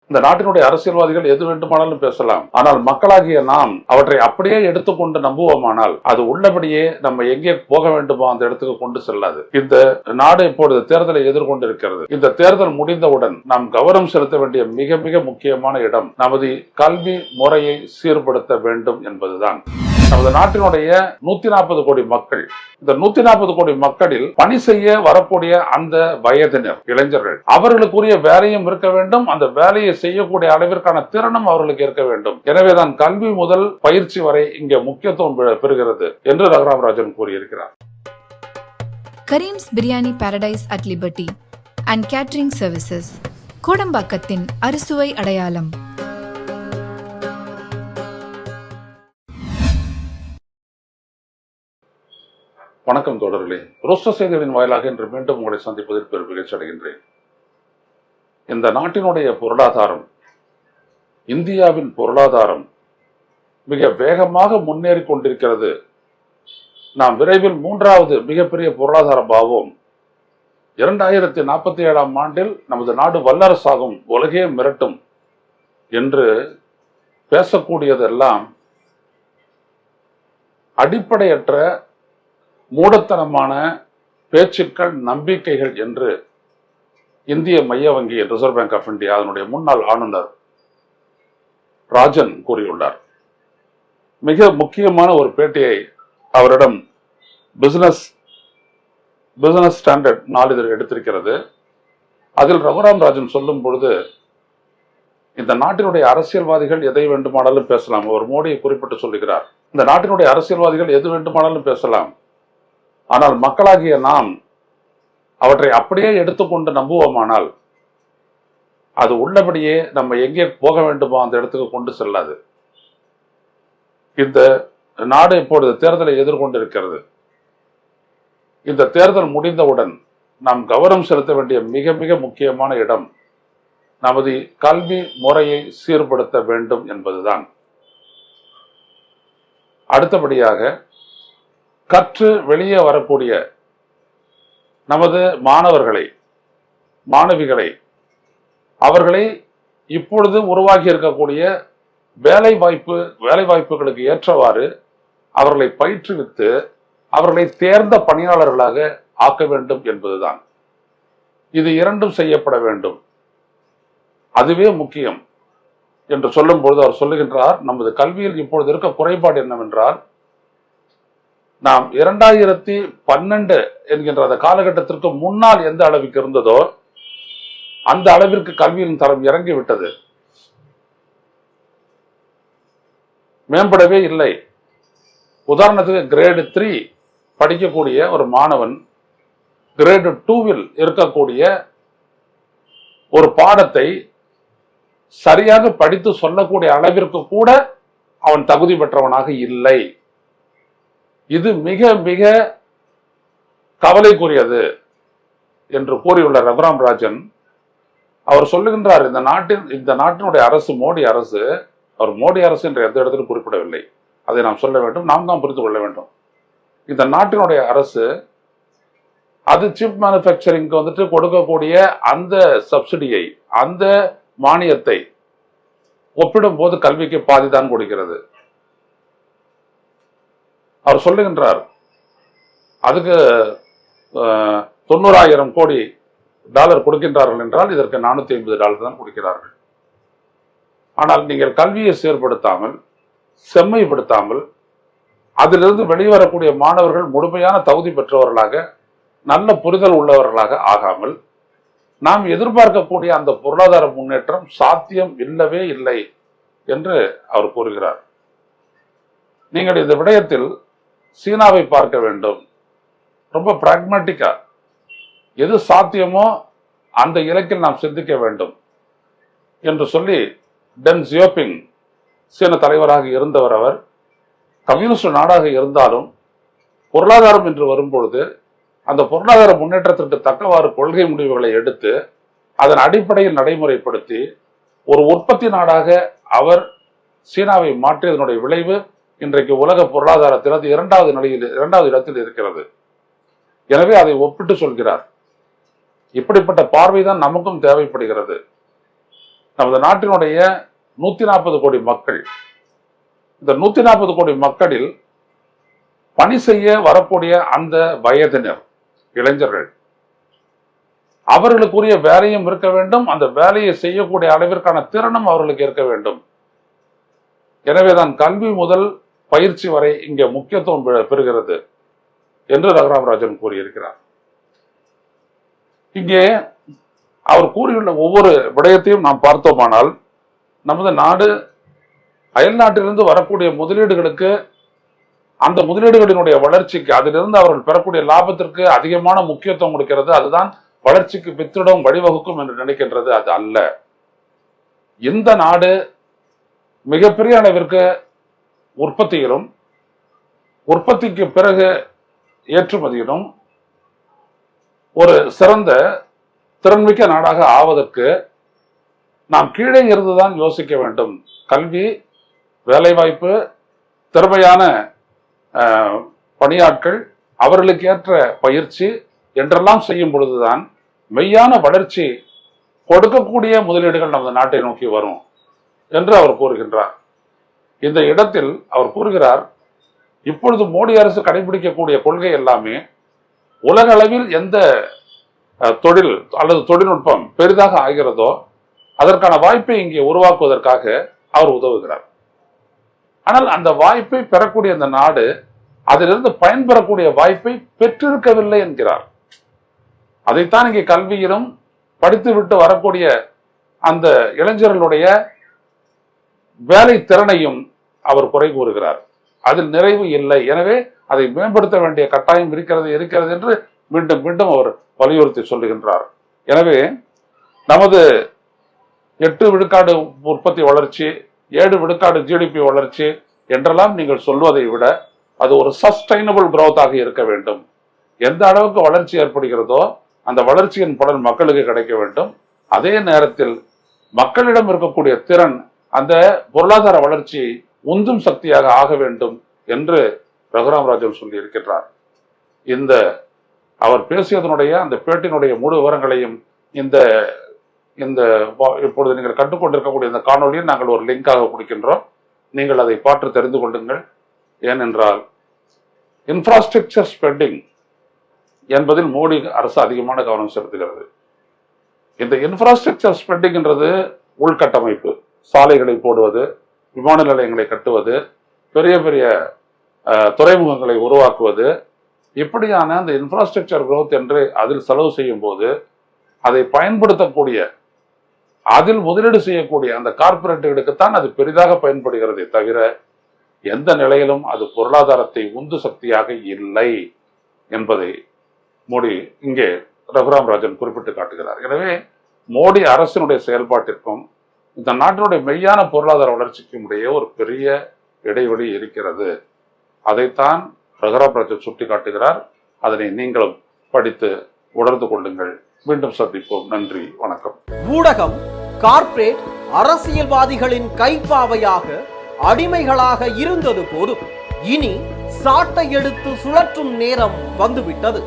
இந்த நாட்டினுடைய அரசியல்வாதிகள் எது வேண்டுமானாலும் பேசலாம். ஆனால் மக்களாகிய நாம் அவற்றை அப்படியே எடுத்துக்கொண்டு நம்புவோமானால் அது உள்ளபடியே நம்ம எங்கே போக வேண்டுமோ அந்த இடத்துக்கு கொண்டு செல்லாது. இந்த நாடு இப்பொழுது தேர்தலை எதிர்கொண்டிருக்கிறது. இந்த தேர்தல் முடிந்தவுடன் நாம் கவனம் செலுத்த வேண்டிய மிக மிக முக்கியமான இடம் நமது கல்வி முறையை சீர்படுத்த வேண்டும் என்பதுதான். நமது நாட்டினுடைய 140 கோடி மக்கள், இந்த 140 கோடி மக்களில் பணி செய்ய வரக்கூடிய அந்த வயதினர் இளைஞர்கள், அவர்களுக்குரிய வேலையும் இருக்க வேண்டும். அந்த வேலையை செய்யக்கூடிய அளவிற்கான திறனும் அவர்களுக்கு இருக்க வேண்டும். எனவேதான் கல்வி முதல் பயிற்சி வரை இங்கே முக்கியத்துவம் பெறுகிறது என்று ரகுராம் ராஜன் கூறியிருக்கிறார். Karim's biryani paradise at liberty and catering services, கோடம்பாக்கத்தின் அறுசுவை அடையாளம். வணக்கம் தோழர்களே, ரோஸ்டர் செய்திகளின் வாயிலாக இன்று மீண்டும் உங்களை சந்திப்பதில் பெரும் மகிழ்ச்சி அடைகின்றேன். இந்த நாட்டினுடைய பொருளாதாரம், இந்தியாவின் பொருளாதாரம் மிக வேகமாக முன்னேறி கொண்டிருக்கிறது. நாம் விரைவில் 3வது மிகப்பெரிய பொருளாதாரம் ஆவோம். 2047ஆம் ஆண்டில் நமது நாடு வல்லரசாகும், உலகே மிரட்டும் என்று பேசக்கூடியதெல்லாம் அடிப்படையற்ற மூடத்தனமான பேச்சுக்கள், நம்பிக்கைகள் என்று இந்திய மைய வங்கி ரிசர்வ் பேங்க் ஆஃப் இந்தியா அதனுடைய முன்னாள் ஆளுநர் ராஜன் கூறியுள்ளார். மிக முக்கியமான ஒரு பேட்டியை அவரிடம் பிசினஸ் ஸ்டாண்டர்ட் நாளிதழ் எடுத்திருக்கிறது. அதில் ரகுராம் ராஜன் சொல்லும் பொழுது, இந்த நாட்டினுடைய அரசியல்வாதிகள் எதை வேண்டுமானாலும் பேசலாம். அவர் மோடியை குறிப்பிட்டு சொல்லுகிறார். இந்த நாட்டினுடைய அரசியல்வாதிகள் எது வேண்டுமானாலும் பேசலாம். ஆனால் மக்களாகிய நாம் அவற்றை அப்படியே எடுத்துக்கொண்டு நம்புவோமானால் அது உள்ளபடியே நம்ம எங்கே போக வேண்டுமோ அந்த இடத்துக்கு கொண்டு செல்லாது. இந்த நாடு இப்பொழுது தேர்தலை எதிர்கொண்டிருக்கிறது. இந்த தேர்தல் முடிந்தவுடன் நாம் கவனம் செலுத்த வேண்டிய மிக மிக முக்கியமான இடம் நமது கல்வி முறையை சீர்படுத்த வேண்டும் என்பதுதான். அடுத்தபடியாக கற்று வெளியே வரக்கூடிய நமது மாணவர்களை, மாணவிகளை, அவர்களை இப்பொழுது உருவாகி இருக்கக்கூடிய வேலைவாய்ப்புகளுக்கு ஏற்றவாறு அவர்களை பயிற்றுவித்து அவர்களை தேர்ந்த பணியாளர்களாக ஆக்க வேண்டும் என்பதுதான். இது இரண்டும் செய்யப்பட வேண்டும். அதுவே முக்கியம் என்று சொல்லும் பொழுது அவர் சொல்லுகின்றார், நமது கல்வியில் இப்பொழுது இருக்க குறைபாடு என்னவென்றால், நாம் 2012 என்கின்ற அந்த காலகட்டத்திற்கு முன்னால் எந்த அளவுக்கு இருந்ததோ அந்த அளவிற்கு கல்வியின் தரம் இறங்கிவிட்டது, மேம்படவே இல்லை. உதாரணத்துக்கு கிரேடு 3 படிக்கக்கூடிய ஒரு மாணவன் கிரேடு 2ல் இருக்கக்கூடிய ஒரு பாடத்தை சரியாக படித்து சொல்லக்கூடிய அளவிற்கு கூட அவன் தகுதி பெற்றவனாக இல்லை. இது மிக மிக கவலைக்குரியது என்று கூறியுள்ள ரகுராம் ராஜன் அவர் சொல்லுகின்றார், இந்த நாட்டினுடைய அரசு, மோடி அரசு, அவர் மோடி அரசு என்ற எந்த இடத்திலும் குறிப்பிடவில்லை. அதை நாம் சொல்ல வேண்டும், நாம் தான் புரிந்து கொள்ள வேண்டும். இந்த நாட்டினுடைய அரசு அது சிப் மேனுஃபேக்சரிங்க்கு வந்துட்டு கொடுக்கக்கூடிய அந்த சப்சிடியை, அந்த மானியத்தை ஒப்பிடும் போது கல்விக்கு பாதிதான் கொடுக்கிறது. அவர் சொல்லுகின்றார், அதுக்கு $90,000 கோடி கொடுக்கின்றார்கள் என்றால் இதற்கு $450 தான் கொடுக்கிறார்கள். ஆனால் நீங்கள் கல்வியை செயற்படுத்தாமல், செம்மைப்படுத்தாமல், அதிலிருந்து வெளிவரக்கூடிய மாணவர்கள் முழுமையான தகுதி பெற்றவர்களாக, நல்ல புரிதல் உள்ளவர்களாக ஆகாமல் நாம் எதிர்பார்க்கக்கூடிய அந்த பொருளாதார முன்னேற்றம் சாத்தியம் இல்லவே இல்லை என்று அவர் கூறுகிறார். நீங்கள் இந்த விடயத்தில் சீனாவை பார்க்க வேண்டும். ரொம்ப பிராக்மேட்டிக்கா எது சாத்தியமோ அந்த இலக்கில் நாம் சிந்திக்க வேண்டும் என்று சொல்லி டென் ஜியோபிங் சீன தலைவராக இருந்தவர். அவர் கம்யூனிஸ்ட் நாடாக இருந்தாலும் பொருளாதாரம் என்று வரும்பொழுது அந்த பொருளாதார முன்னேற்றத்திற்கு தக்கவாறு கொள்கை முடிவுகளை எடுத்து அதன் அடிப்படையில் நடைமுறைப்படுத்தி ஒரு உற்பத்தி நாடாக அவர் சீனாவை மாற்றியதனுடைய விளைவு இன்றைக்கு உலக பொருளாதாரத்தில் அது 2வது இடத்தில் இருக்கிறது. எனவே அதை ஒப்பிட்டு சொல்கிறார். இப்படிப்பட்ட பார்வைதான் நமக்கும் தேவைப்படுகிறது. நமது நாட்டினுடைய 140 கோடி மக்கள், இந்த 140 கோடி மக்களில் பணி செய்ய வரக்கூடிய அந்த வயதினர், இளைஞர்கள், அவர்களுக்குரிய வேலையும் இருக்க வேண்டும், அந்த வேலையை செய்யக்கூடிய அளவிற்கான திறனும் அவர்களுக்கு இருக்க வேண்டும். எனவேதான் கல்வி முதல் பயிற்சி வரை இங்கே முக்கியத்துவம் பெறுகிறது என்று ரகுராம் ராஜன் கூறியிருக்கிறார். இங்கே அவர் கூறியுள்ள ஒவ்வொரு விடயத்தையும் நாம் பார்த்தோமானால், நமது நாடு அயல் நாட்டிலிருந்து வரக்கூடிய முதலீடுகளுக்கு, அந்த முதலீடுகளினுடைய வளர்ச்சிக்கு, அதிலிருந்து அவர்கள் பெறக்கூடிய லாபத்திற்கு அதிகமான முக்கியத்துவம் கொடுக்கிறது. அதுதான் வளர்ச்சிக்கு வித்திடும் வழிவகுக்கும் என்று நினைக்கின்றது. அது அல்ல. இந்த நாடு மிகப்பெரிய அளவிற்கு உற்பத்தியிலும், உற்பத்திக்கு பிறகு ஏற்றுமதியிலும் ஒரு சிறந்த திறன்மிக்க நாடாக ஆவதற்கு நாம் கீழே இருந்துதான் யோசிக்க வேண்டும். கல்வி, வேலைவாய்ப்பு, திறமையான பணியாட்கள், அவர்களுக்கு ஏற்ற பயிற்சி என்றெல்லாம் செய்யும் பொழுதுதான் மெய்யான வளர்ச்சி கொடுக்கக்கூடிய முதலீடுகள் நமது நாட்டை நோக்கி வரும் என்று அவர் கூறுகின்றார். இந்த இடத்தில் அவர் கூறுகிறார், இப்பொழுது மோடி அரசு கடைபிடிக்கக்கூடிய கொள்கை எல்லாமே உலக அளவில் எந்த தொழில் அல்லது தொழில்நுட்பம் பெரிதாக ஆகிறதோ அதற்கான வாய்ப்பை இங்கே உருவாக்குவதற்காக அவர் உதவுகிறார். ஆனால் அந்த வாய்ப்பை பெறக்கூடிய அந்த நாடு அதிலிருந்து பயன்பெறக்கூடிய வாய்ப்பை பெற்றிருக்கவில்லை என்கிறார். அதைத்தான் இங்கே கல்வியிலும் படித்துவிட்டு வரக்கூடிய அந்த இளைஞர்களுடைய வேலை திறனையும் அவர் குறை கூறுகிறார். அதில் நிறைவு இல்லை. எனவே அதை மேம்படுத்த வேண்டிய கட்டாயம் இருக்கிறது என்று மீண்டும் மீண்டும் அவர் வலியுறுத்தி சொல்லுகின்றார். எனவே நமது 8 விழுக்காடு உற்பத்தி வளர்ச்சி, 7 விழுக்காடு ஜிடிபி வளர்ச்சி என்றெல்லாம் நீங்கள் சொல்வதை விட அது ஒரு சஸ்டைனபிள் growth-ஆக இருக்க வேண்டும். எந்த அளவுக்கு வளர்ச்சி ஏற்படுகிறதோ அந்த வளர்ச்சியின் பலன் மக்களுக்கு கிடைக்க வேண்டும். அதே நேரத்தில் மக்களிடம் இருக்கக்கூடிய திறன் அந்த பொருளாதார வளர்ச்சியை உந்தும் சக்தியாக ஆக வேண்டும் என்று ரகுராம் ராஜன் சொல்லி இருக்கின்றார். இந்த அவர் பேசியதனுடைய அந்த பேட்டினுடைய முழு விவரங்களையும் இந்த இப்பொழுது நீங்கள் கற்றுக்கொண்டிருக்கக்கூடிய இந்த காணொலியை நாங்கள் ஒரு லிங்காக கொடுக்கின்றோம். நீங்கள் அதை பார்த்து தெரிந்து கொள்ளுங்கள். ஏனென்றால் இன்ஃப்ராஸ்ட்ரக்சர் ஸ்பெண்டிங் என்பதில் மோடி அரசு அதிகமான கவனம் செலுத்துகிறது. இந்த இன்ஃப்ராஸ்ட்ரக்சர் ஸ்பெண்டிங் என்றது உள்கட்டமைப்பு, சாலைகளை போடுவது, விமான நிலையங்களை கட்டுவது, பெரிய பெரிய துறைமுகங்களை உருவாக்குவது, இப்படியான அந்த இன்ஃப்ராஸ்ட்ரக்சர் growth என்று அதில் செலவு செய்யும் போது அதை பயன்படுத்தக்கூடிய, அதில் முதலீடு செய்யக்கூடிய அந்த கார்பரேட்டுகளுக்குத்தான் அது பெரிதாக பயன்படுகிறதே தவிர எந்த நிலையிலும் அது பொருளாதாரத்தை உந்து சக்தியாக இல்லை என்பதை மோடி இங்கே ரகுராம் ராஜன் குறிப்பிட்டு காட்டுகிறார். எனவே மோடி அரசினுடைய செயல்பாட்டிற்கும் இந்த நாட்டினுடைய மெய்யான பொருளாதார வளர்ச்சிக்கும் இடையே ஒரு பெரிய இடைவெளி இருக்கிறது. அதைத்தான் ரகுராம் ராஜன் சுட்டி காட்டுகிறார். அதனை நீங்களும் படித்து உணர்ந்து கொள்ளுங்கள். மீண்டும் சந்திப்போம். நன்றி, வணக்கம். ஊடகம் கார்ப்பரேட் அரசியல்வாதிகளின் கைப்பாவையாக, அடிமைகளாக இருந்தது போதும். இனி சாட்டை எடுத்து சுழற்றும் நேரம் வந்துவிட்டது.